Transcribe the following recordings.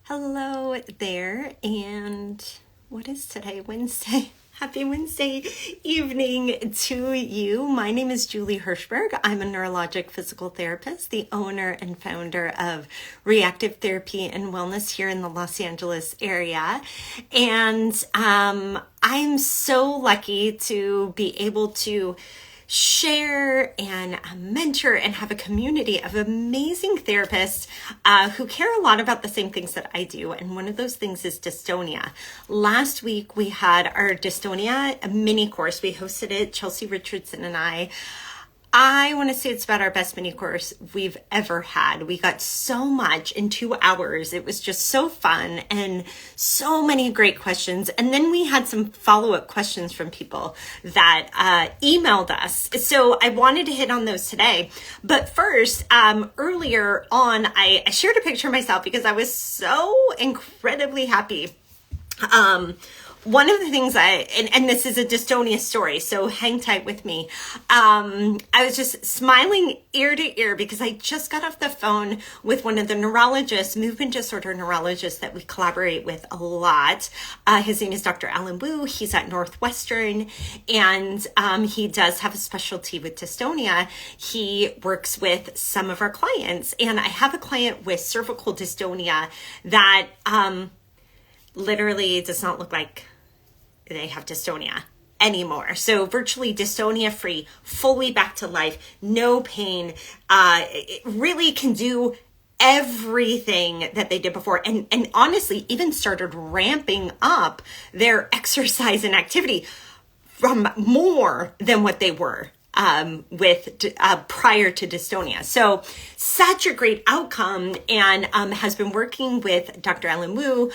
Hello there, and what is today? Wednesday. Happy Wednesday evening to you. My name is Julie Hirschberg. I'm a neurologic physical therapist, the owner and founder of Re+active Therapy and Wellness here in the Los Angeles area. And I'm so lucky to be able to share and mentor and have a community of amazing therapists who care a lot about the same things that I do. And one of those things is dystonia. Last week, we had our dystonia mini course. We hosted it, Chelsea Richardson and I want to say it's about our best mini course we've ever had. We got so much in 2 hours. It was just so fun and so many great questions. And then we had some follow-up questions from people that emailed us. So I wanted to hit on those today. But first, earlier on, I shared a picture of myself because I was so incredibly happy. One of the things and this is a dystonia story, so hang tight with me. I was just smiling ear to ear because I just got off the phone with one of the neurologists, movement disorder neurologists that we collaborate with a lot. His name is Dr. Alan Wu. He's at Northwestern, and he does have a specialty with dystonia. He works with some of our clients, and I have a client with cervical dystonia that literally does not look like they have dystonia anymore. So virtually dystonia free, fully back to life, no pain, it really can do everything that they did before. And honestly, even started ramping up their exercise and activity from more than what they were prior to dystonia. So such a great outcome, and has been working with Dr. Alan Wu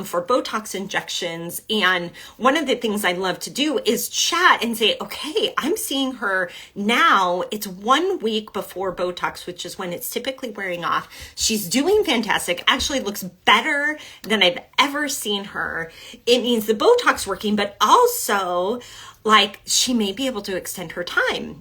for Botox injections. And one of the things I love to do is chat and say, okay, I'm seeing her now. It's 1 week before Botox, which is when it's typically wearing off. She's doing fantastic, actually looks better than I've ever seen her. It means the Botox working, but also like she may be able to extend her time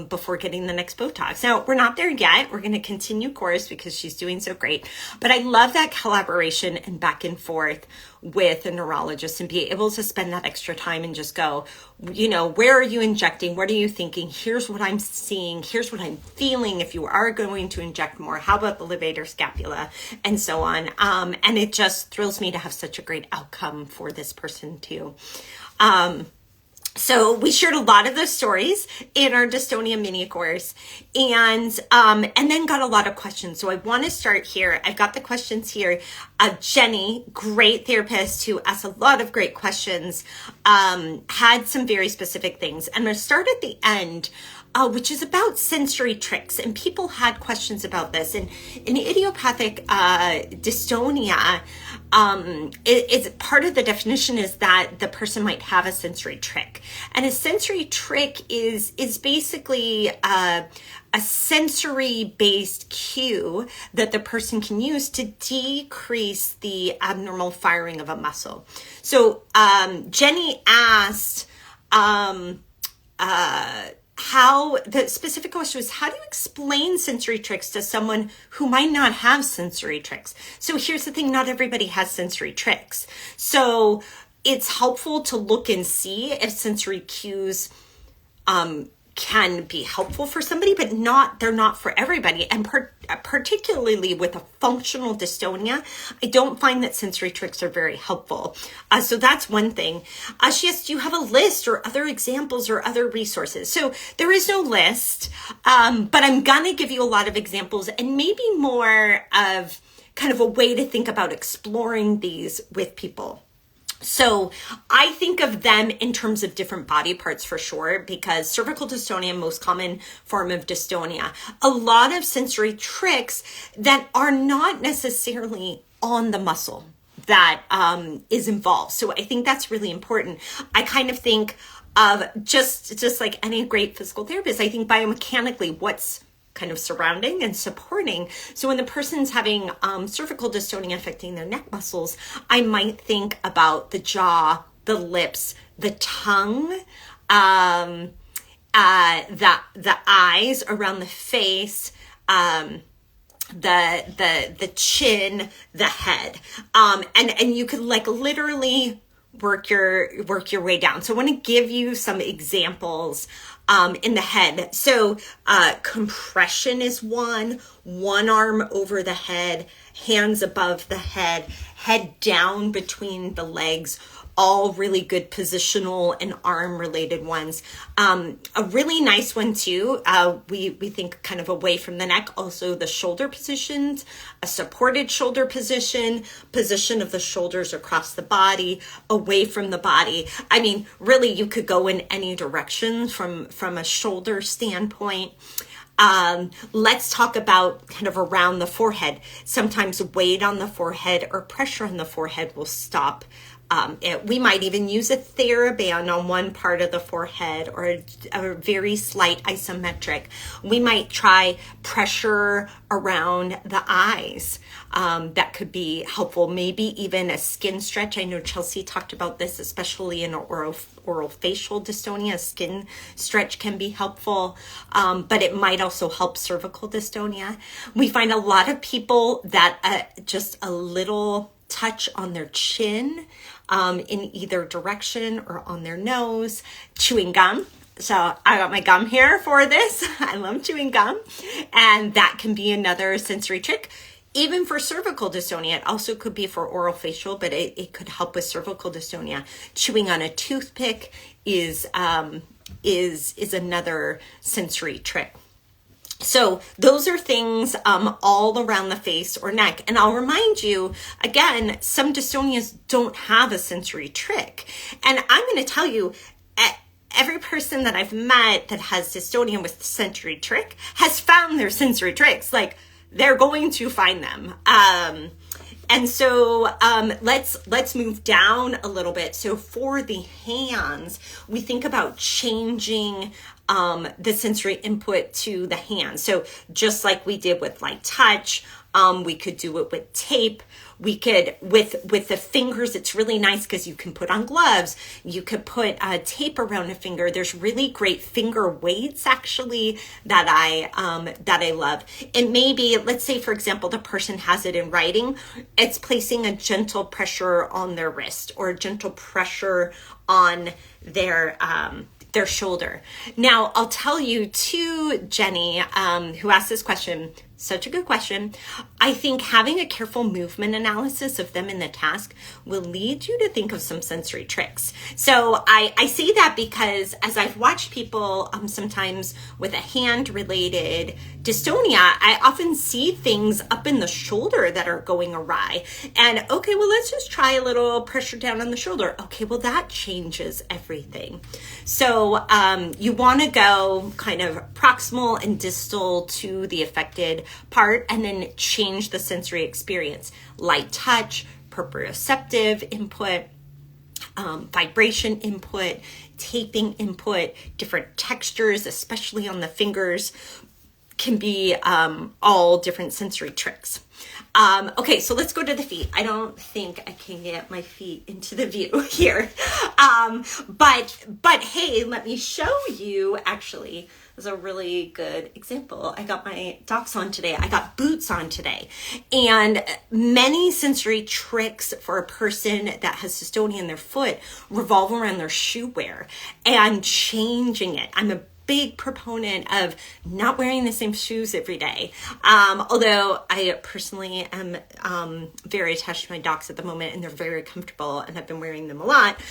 before getting the next Botox. Now, we're not there yet. We're going to continue course because she's doing so great. But I love that collaboration and back and forth with a neurologist and be able to spend that extra time and just go, you know, where are you injecting? What are you thinking? Here's what I'm seeing. Here's what I'm feeling. If you are going to inject more, how about the levator scapula and so on. And it just thrills me to have such a great outcome for this person too. So we shared a lot of those stories in our dystonia mini course, and then got a lot of questions. So I want to start here. I've got the questions here. Jenny, great therapist who asked a lot of great questions, had some very specific things. I'm going to start at the end, which is about sensory tricks. And people had questions about this. And in idiopathic dystonia, it's part of the definition is that the person might have a sensory trick. And a sensory trick is basically a sensory-based cue that the person can use to decrease the abnormal firing of a muscle. So Jenny asked, how the specific question was, how do you explain sensory tricks to someone who might not have sensory tricks? So here's the thing, not everybody has sensory tricks. So it's helpful to look and see if sensory cues can be helpful for somebody, but they're not for everybody. And particularly with a functional dystonia, I don't find that sensory tricks are very helpful. So that's one thing. She asked, do you have a list or other examples or other resources? So there is no list, but I'm going to give you a lot of examples and maybe more of kind of a way to think about exploring these with people. So I think of them in terms of different body parts for sure, because cervical dystonia, most common form of dystonia, a lot of sensory tricks that are not necessarily on the muscle that is involved. So I think that's really important. I kind of think of just like any great physical therapist, I think biomechanically what's kind of surrounding and supporting. So when the person's having cervical dystonia affecting their neck muscles, I might think about the jaw, the lips, the tongue, the eyes around the face, the chin, the head, and you could like literally work your way down. So I want to give you some examples in the head. So compression is one arm over the head, hands above the head down between the legs. All really good positional and arm related ones. A really nice one too, we think kind of away from the neck, also the shoulder positions, a supported shoulder position of the shoulders across the body, away from the body. I mean, really you could go in any direction from a shoulder standpoint. Let's talk about kind of around the forehead. Sometimes weight on the forehead or pressure on the forehead will stop we might even use a TheraBand on one part of the forehead or a very slight isometric. We might try pressure around the eyes. That could be helpful. Maybe even a skin stretch. I know Chelsea talked about this, especially in oral facial dystonia. Skin stretch can be helpful, but it might also help cervical dystonia. We find a lot of people that just a little touch on their chin in either direction or on their nose, chewing gum. So I got my gum here for this. I love chewing gum. And that can be another sensory trick. Even for cervical dystonia, it also could be for oral facial, but it could help with cervical dystonia. Chewing on a toothpick is another sensory trick. So those are things all around the face or neck. And I'll remind you, again, some dystonias don't have a sensory trick. And I'm going to tell you, every person that I've met that has dystonia with sensory trick has found their sensory tricks. Like, they're going to find them. And so let's move down a little bit. So for the hands, we think about changing the sensory input to the hands. So just like we did with light touch, we could do it with tape. We could, with the fingers, it's really nice because you can put on gloves. You could put tape around a finger. There's really great finger weights, actually, that I love. And maybe, let's say, for example, the person has it in writing. It's placing a gentle pressure on their wrist or a gentle pressure on their shoulder. Now, I'll tell you too, Jenny, who asked this question, such a good question. I think having a careful movement analysis of them in the task will lead you to think of some sensory tricks. So I say that because as I've watched people sometimes with a hand-related dystonia, I often see things up in the shoulder that are going awry. And okay, well, let's just try a little pressure down on the shoulder. Okay, well, that changes everything. So you want to go kind of proximal and distal to the affected part and then change the sensory experience. Light touch, proprioceptive input, vibration input, taping input, different textures, especially on the fingers, can be all different sensory tricks. Okay, so let's go to the feet. I don't think I can get my feet into the view here. But hey, let me show you, actually, this is a really good example. I got my docs on today. I got boots on today. And many sensory tricks for a person that has dystonia in their foot revolve around their shoe wear and changing it. I'm a big proponent of not wearing the same shoes every day. Although I personally am very attached to my docs at the moment and they're very comfortable and I've been wearing them a lot.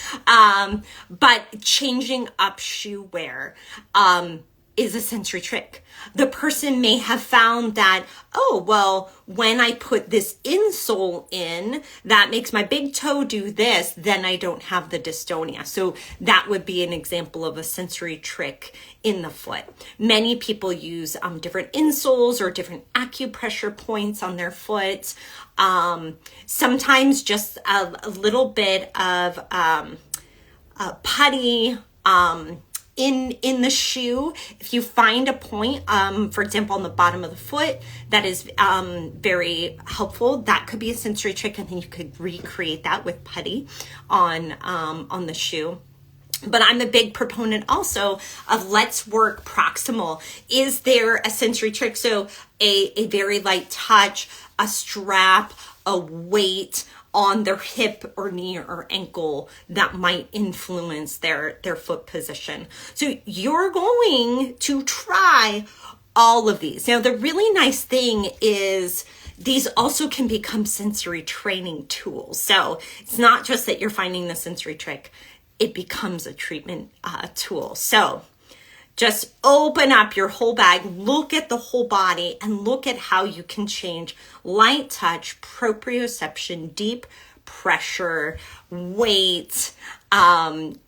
But changing up shoe wear is a sensory trick. The person may have found that, oh, well, when I put this insole in, that makes my big toe do this, then I don't have the dystonia. So that would be an example of a sensory trick in the foot. Many people use different insoles or different acupressure points on their foot. Sometimes just a little bit of putty, in the shoe. If you find a point, for example, on the bottom of the foot, that is very helpful. That could be a sensory trick, and then you could recreate that with putty on the shoe. But I'm a big proponent also of let's work proximal. Is there a sensory trick? So a very light touch, a strap, a weight on their hip or knee or ankle that might influence their foot position. So you're going to try all of these. Now, the really nice thing is these also can become sensory training tools. So it's not just that you're finding the sensory trick, it becomes a treatment tool. So just open up your whole bag, look at the whole body, and look at how you can change light touch, proprioception, deep pressure, weight, and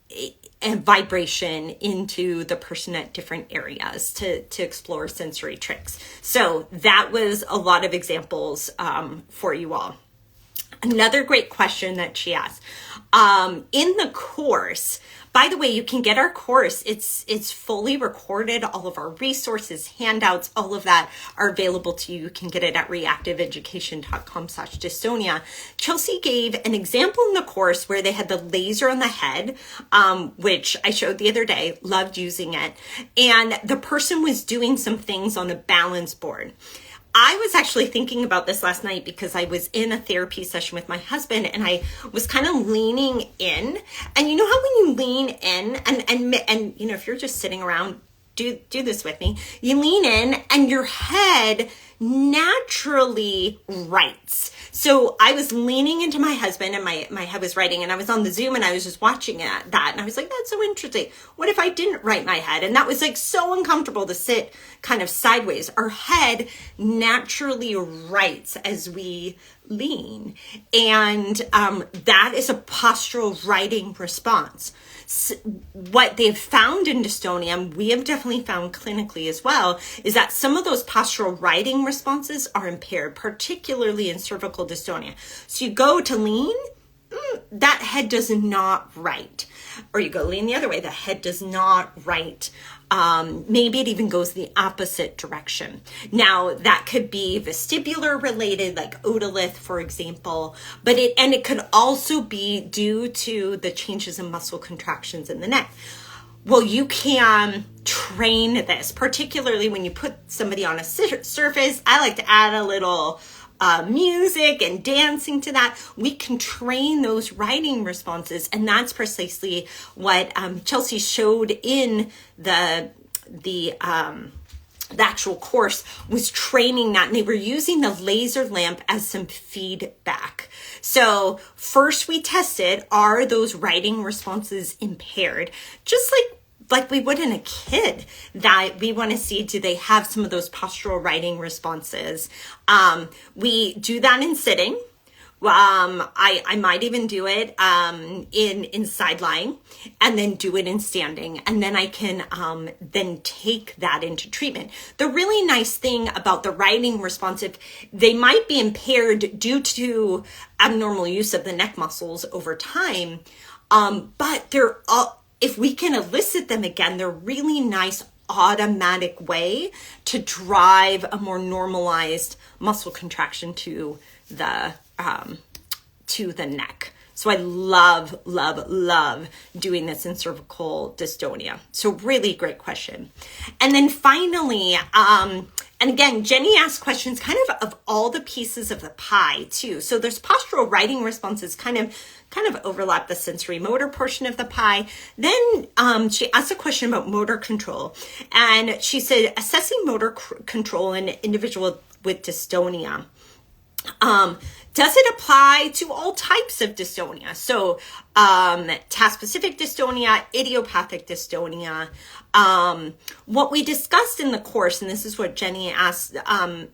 vibration into the person at different areas to explore sensory tricks. So that was a lot of examples for you all. Another great question that she asked, in the course, by the way, you can get our course. It's fully recorded. All of our resources, handouts, all of that are available to you. You can get it at reactiveeducation.com/dystonia. Chelsea gave an example in the course where they had the laser on the head, which I showed the other day, loved using it. And the person was doing some things on a balance board. I was actually thinking about this last night because I was in a therapy session with my husband and I was kind of leaning in. And you know how when you lean in and you know, if you're just sitting around, do this with me. You lean in and your head naturally writes. So I was leaning into my husband and my head was writing, and I was on the Zoom and I was just watching that. And I was like, that's so interesting. What if I didn't write my head? And that was like so uncomfortable to sit kind of sideways. Our head naturally writes as we lean. And that is a postural writing response. What they've found in dystonia, and we have definitely found clinically as well, is that some of those postural writing responses are impaired, particularly in cervical dystonia. So you go to lean, that head does not write. Or you go lean the other way, the head does not write. Maybe it even goes the opposite direction. Now, that could be vestibular related, like otolith, for example, but it could also be due to the changes in muscle contractions in the neck. Well, you can train this, particularly when you put somebody on a surface. I like to add a little music and dancing to that. We can train those writing responses, and that's precisely what Chelsea showed in the actual course, was training that, and they were using the laser lamp as some feedback. So first we tested, are those writing responses impaired? Just like we would in a kid, that we want to see, do they have some of those postural writing responses? We do that in sitting. I might even do it in side lying, and then do it in standing, and then I can then take that into treatment. The really nice thing about the writing response, if they might be impaired due to abnormal use of the neck muscles over time, but they're if we can elicit them again, they're really nice automatic way to drive a more normalized muscle contraction to the neck. So I love, love, love doing this in cervical dystonia. So really great question. And then finally, and again, Jenny asked questions kind of all the pieces of the pie too. So there's postural writing responses kind of overlap the sensory motor portion of the pie. Then she asked a question about motor control. And she said, assessing motor control in an individual with dystonia. Does it apply to all types of dystonia? So task-specific dystonia, idiopathic dystonia. What we discussed in the course, and this is what Jenny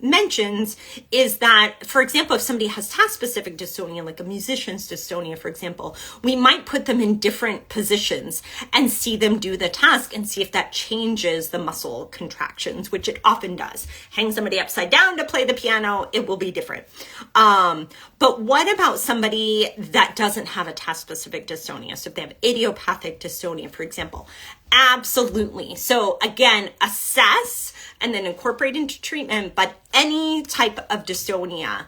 mentions, is that, for example, if somebody has task-specific dystonia, like a musician's dystonia, for example, we might put them in different positions and see them do the task and see if that changes the muscle contractions, which it often does. Hang somebody upside down to play the piano, it will be different. But what about somebody that doesn't have a task-specific dystonia? So if they have idiopathic dystonia, for example, absolutely. So again, assess and then incorporate into treatment, but any type of dystonia,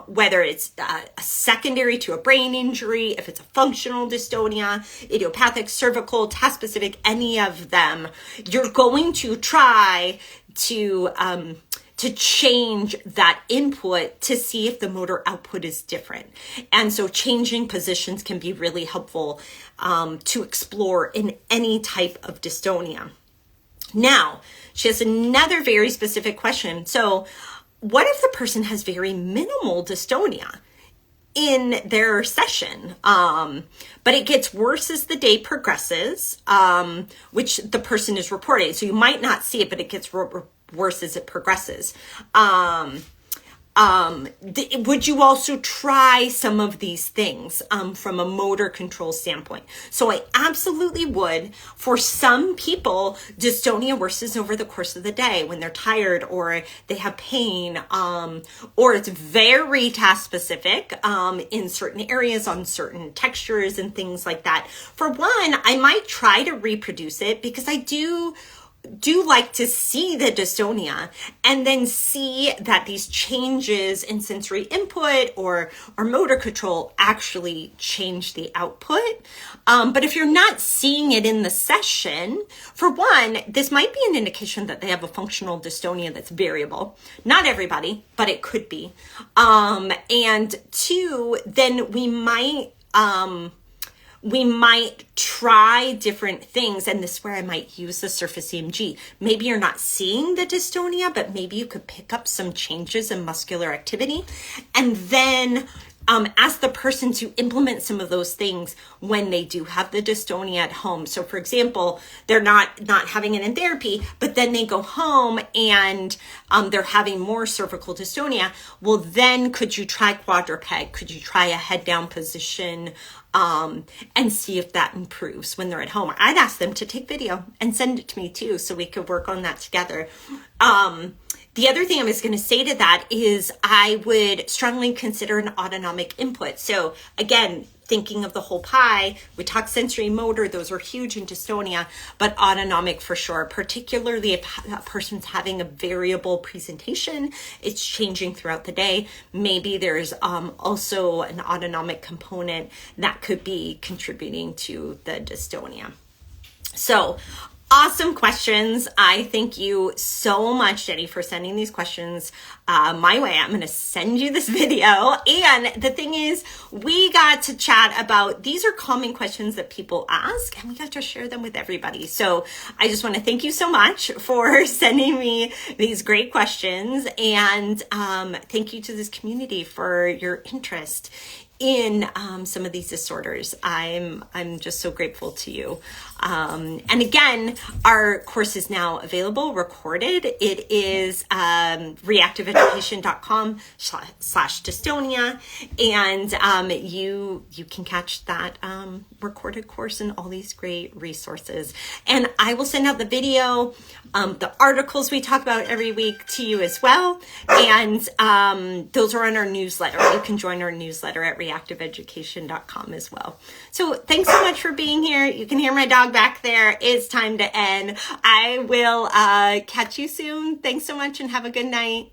whether it's secondary to a brain injury, if it's a functional dystonia, idiopathic, cervical, task-specific, any of them, you're going to try to change that input to see if the motor output is different. And so changing positions can be really helpful to explore in any type of dystonia. Now, she has another very specific question. So what if the person has very minimal dystonia in their session, but it gets worse as the day progresses, which the person is reporting. So you might not see it, but it gets worse as it progresses. Would you also try some of these things from a motor control standpoint? So I absolutely would. For some people, dystonia worsens over the course of the day when they're tired or they have pain, or it's very task specific in certain areas on certain textures and things like that. For one, I might try to reproduce it because I do like to see the dystonia and then see that these changes in sensory input or motor control actually change the output. But if you're not seeing it in the session, for one, this might be an indication that they have a functional dystonia that's variable. Not everybody, but it could be. And two, then we might try different things, and this is where I might use the surface EMG. Maybe you're not seeing the dystonia, but maybe you could pick up some changes in muscular activity, and then ask the person to implement some of those things when they do have the dystonia at home. So for example, they're not having it in therapy, but then they go home and they're having more cervical dystonia. Well, then could you try quadruped? Could you try a head down position and see if that improves when they're at home? I'd ask them to take video and send it to me too, so we could work on that together. The other thing I was going to say to that is I would strongly consider an autonomic input. So again, thinking of the whole pie, we talk sensory motor, those are huge in dystonia, but autonomic for sure, particularly if a person's having a variable presentation, it's changing throughout the day. Maybe there's also an autonomic component that could be contributing to the dystonia. So awesome questions. I thank you so much, Jenny, for sending these questions my way. I'm going to send you this video. And the thing is, we got to chat about, these are common questions that people ask, and we got to share them with everybody. So I just want to thank you so much for sending me these great questions. And thank you to this community for your interest in some of these disorders. I'm just so grateful to you. And again, our course is now available, recorded. It is reactiveeducation.com/dystonia. And you can catch that recorded course and all these great resources. And I will send out the video, the articles we talk about every week to you as well. And those are on our newsletter. You can join our newsletter at reactiveeducation.com as well. So thanks so much for being here. You can hear my dog back there. It's time to end. I will catch you soon. Thanks so much and have a good night.